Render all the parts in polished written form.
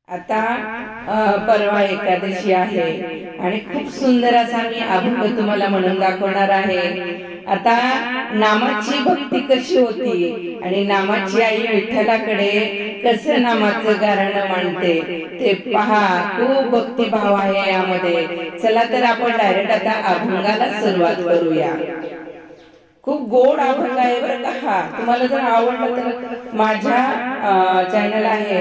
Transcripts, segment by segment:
आता परवा एकादशी आहे आणि खूप सुंदर असा मी अभंग तुम्हाला म्हणून दाखवणार आहे। आता नामाची भक्ती कशी होती आणि नामाची आई विठ्ठलाकडे कसं नामाचं गाणं मांडते ते पहा। खूप भक्तिभाव आहे यामध्ये। चला तर आपण डायरेक्ट आता अभंगाला सुरुवात करूया। खूप गोड अभंग आहे बरं का हा। तुम्हाला जर आवडलं तर माझ्या चॅनल आहे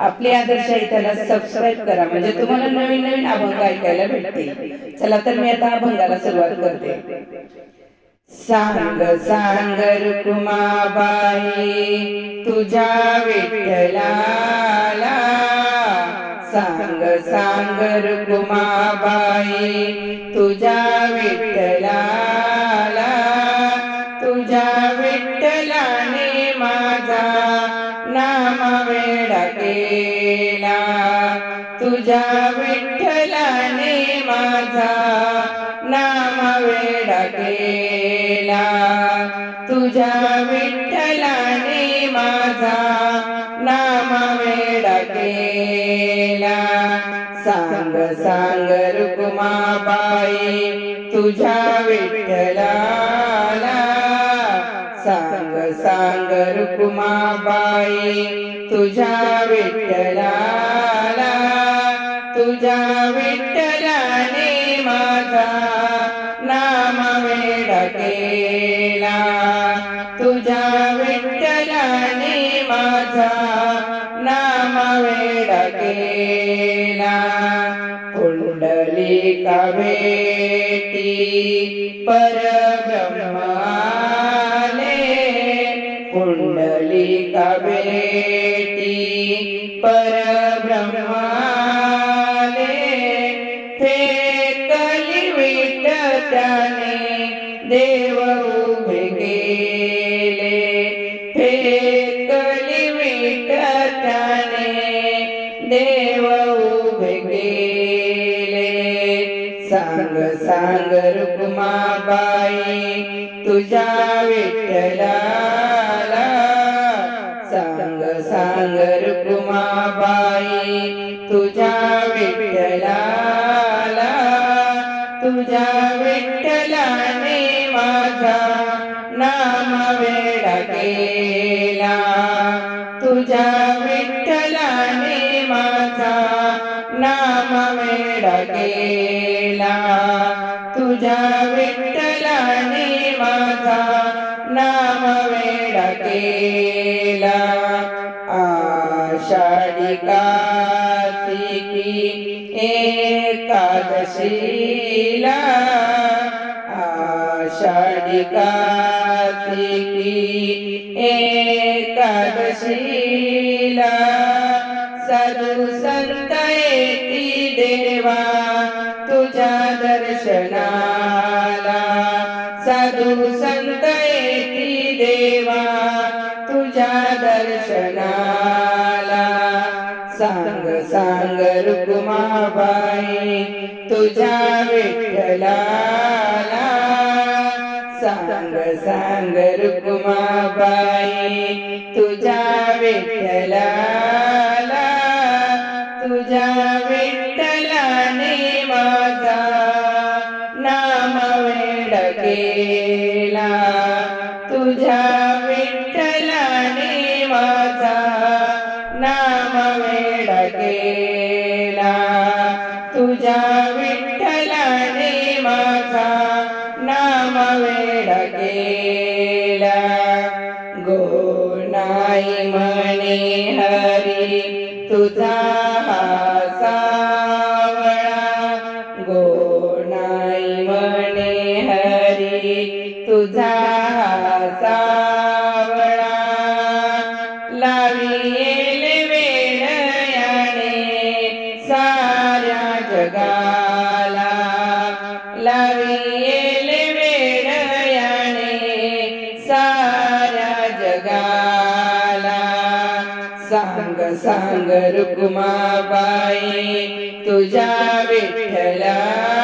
आपली आदर्श आई त्याला सबस्क्राइब करा, म्हणजे तुम्हाला नवीन नवीन अभंग ऐकायला भेटतील। चला तर मी आता अभंगाला सुरुवात करते। सांग सांग रुक्माबाई तुझ्या विठ्ठलाला, सांग सांग रुक्माबाई तुझ्या विठ्ठलाला, तुझ्या विठ्ठलाने माझा नाम वेडा केला, तुझ्या विठ्ठलाने माझा नाम वेडा केला, तुझ्या विठ्ठलाने माझा नाम वेडा केला। सांग सांग रुक्माबाई तुझ्या विठ्ठलाला, सांग सांग रुक्माबाई तुझ्या विठ्ठलाला, तुझ्या विठ्ठलाने माझा नाम वेडा केला, तुझ्या विठ्ठलाने माझा नाम वेडा केला। पुंडलिका भेटी परब्रह्म आले, पुंडलिका भेटी परब्रह्म आले, फेकली विठ त्याने देव उभे केले, फेकली विठ त्याने देव उभे केले। सांग सांग रुक्माबाई तुझ्या विठ्ठलाला, सांग सांग रुक्माबाई तुझ्या विठ्ठलाला, तुझ्या विठ्ठलाने माझा नाम वेडा केला, तुझ्या विठ्ठलाने माझा नाम वेडा केला, तुझ्या विठ्ठलाने माझा नाम वेडा केला। आषाढी कार्तिकी एकादशीला, आषाढी कार्तिकी एकादशीला, साधू संत येती देवा तुझ्या दर्शनाला, साधू संत येती देवा तुझ्या दर्शनाला। सांग सांग रुक्माबाई तुझ्या विठ्ठलाला, सांग सांग रुक्माबाई तुझ्या विठ्ठलाला, तुझ्या विठ्ठलाने माझा नाम वेडा केला, तुझ्या विठ्ठलाने माझा नाम वेडा केला, तुझ्या विठ्ठलाने माझा नाम वेडा केला। गोनाई म्हणे हरी तुझा हा सावळा, गोनाई म्हणे हरी तुझा हा सावळा, लावी येल वेड याने साऱ्या जगाला, लावी येल वेड याने साऱ्या जगाला। सांग सांग रुक्माबाई तुझ्या विठ्ठलाला,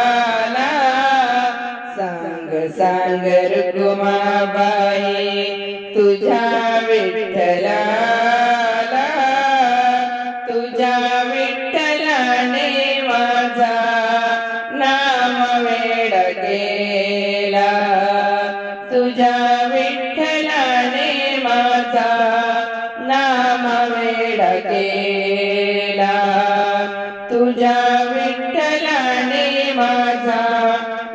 सांग सांग रुक्माबाई तुझ्या विठ्ठलाला, तुझ्या वेडा केला तुझ्या विठ्ठलाने माझा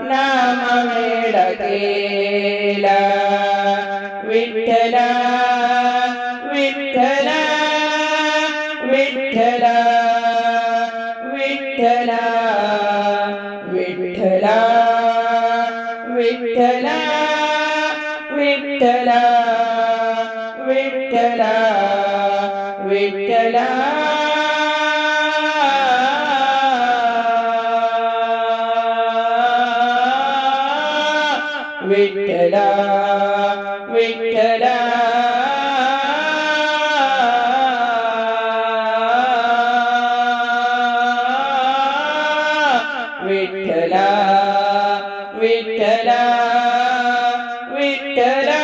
नाम वेडा केला विठ्ठला विठ्ठला विठ्ठला विठ्ठला विठ्ठला विठ्ठला विठ्ठला विठ्ठला विठ्ठला विठ्ठला विठ्ठला विठ्ठला विठ्ठला विठ्ठला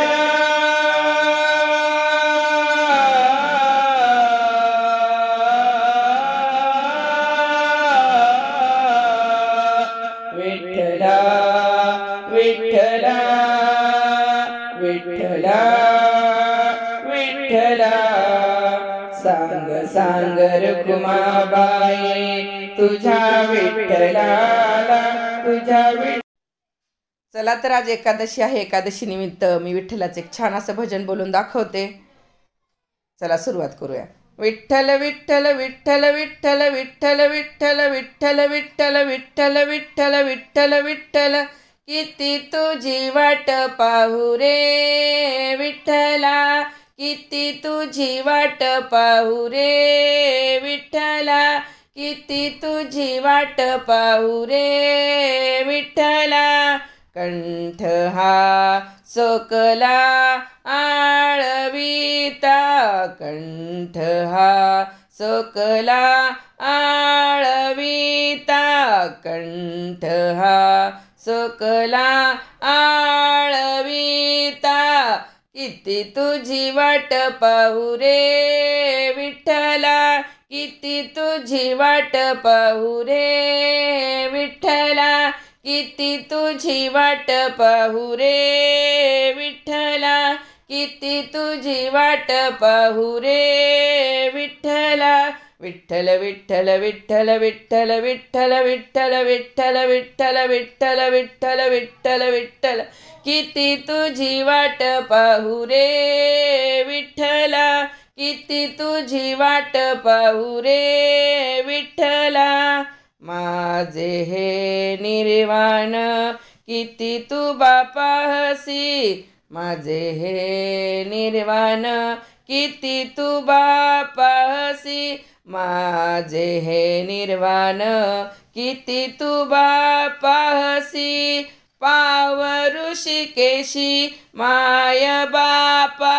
विठ्ठला विठ्ठला विठ्ठला विठ्ठला सांग सांग रखुमाबाई तुझ्या विठ्ठलाला तुझ्या चला तर आज एकादशी आहे. एकादशी निमित्त मी विठ्ठलाचे एक छान असं भजन बोलून दाखवते. चला सुरुवात करूया. विठ्ठल विठ्ठल विठ्ठल विठ्ठल विठ्ठल विठ्ठल विठ्ठल विठ्ठल विठ्ठल विठ्ठल विठ्ठल विठ्ठल किती तुझी वाट पाहू रे विठ्ठला किती तुझी वाट पाहू रे विठ्ठला किती तुझी वाट पाहू रे विठ्ठला कंठ हा सोकला आळविता कंठ हा सोकला आळविता कंठ हा सोकला आळविता किती तुझी वाट पाहू रे विठ्ठला किती तुझी वाट पाहू रे विठ्ठला किती तुझी वाट पाहू रे विठ्ठला किती तुझी वाट पाहू रे विठ्ठला विठ्ठल विठ्ठल विठ्ठल विठ्ठल विठ्ठल विठ्ठल विठ्ठल विठ्ठल विठ्ठल विठ्ठल विठ्ठल विठ्ठल किती तुझी वाट पाहू रे विठ्ठला किती तुझी वाट पाहू रे विठ्ठला माझे हे निर्वाण किती तू बापाहसी माझे हे निर्वाण किती तू बापाहसी माझे हे निर्वाण किती तू बापाहसी पाव ऋषिकेशी माय बापा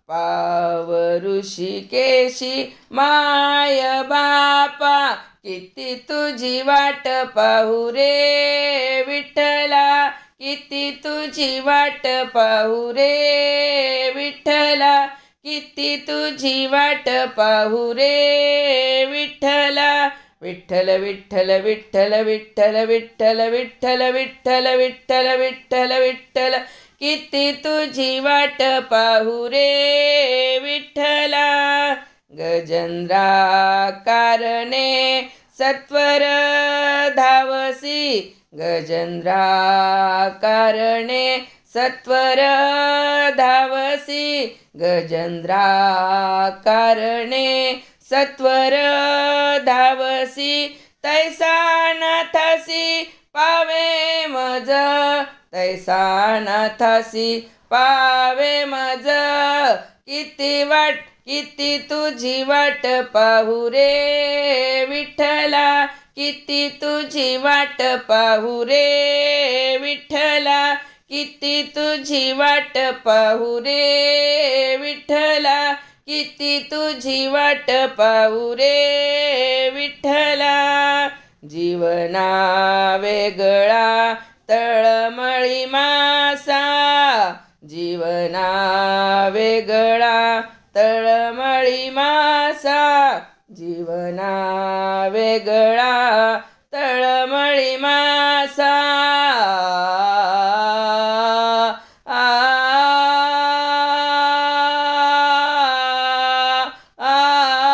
पाव ऋषिकेशी माय बापा किती तुझी वाट पाहू रे विठ्ठला किती तुझी वाट पाहू रे विठ्ठला किती तुझी वाट पाहू रे विठ्ठला विठ्ठल विठ्ठल विठ्ठल विठ्ठल विठ्ठल विठ्ठल विठ्ठल विठ्ठल विठ्ठल विठ्ठल किती तुझी वाट पाहू रे विठ्ठला गजेंद्रा कारणे सत्वर धावसी गजेंद्रा कारणे सत्वर धावसी गजेंद्रा कारणे सत्वर धावसी तैसा नाथासी पावे मज तैसा नाथासी पावे मज किती वाट किती तुझी वाट पाहू रे विठ्ठला किती तुझी वाट पाहू रे विठ्ठला किती तुझी वाट पाहू रे विठ्ठला किती तुझी वाट पाहू रे विठ्ठला जीवना वेगळा तळमळी मासा जीवना वेगळा तळमळी मासा जीवना वेगळा तळमळी मासा आ आ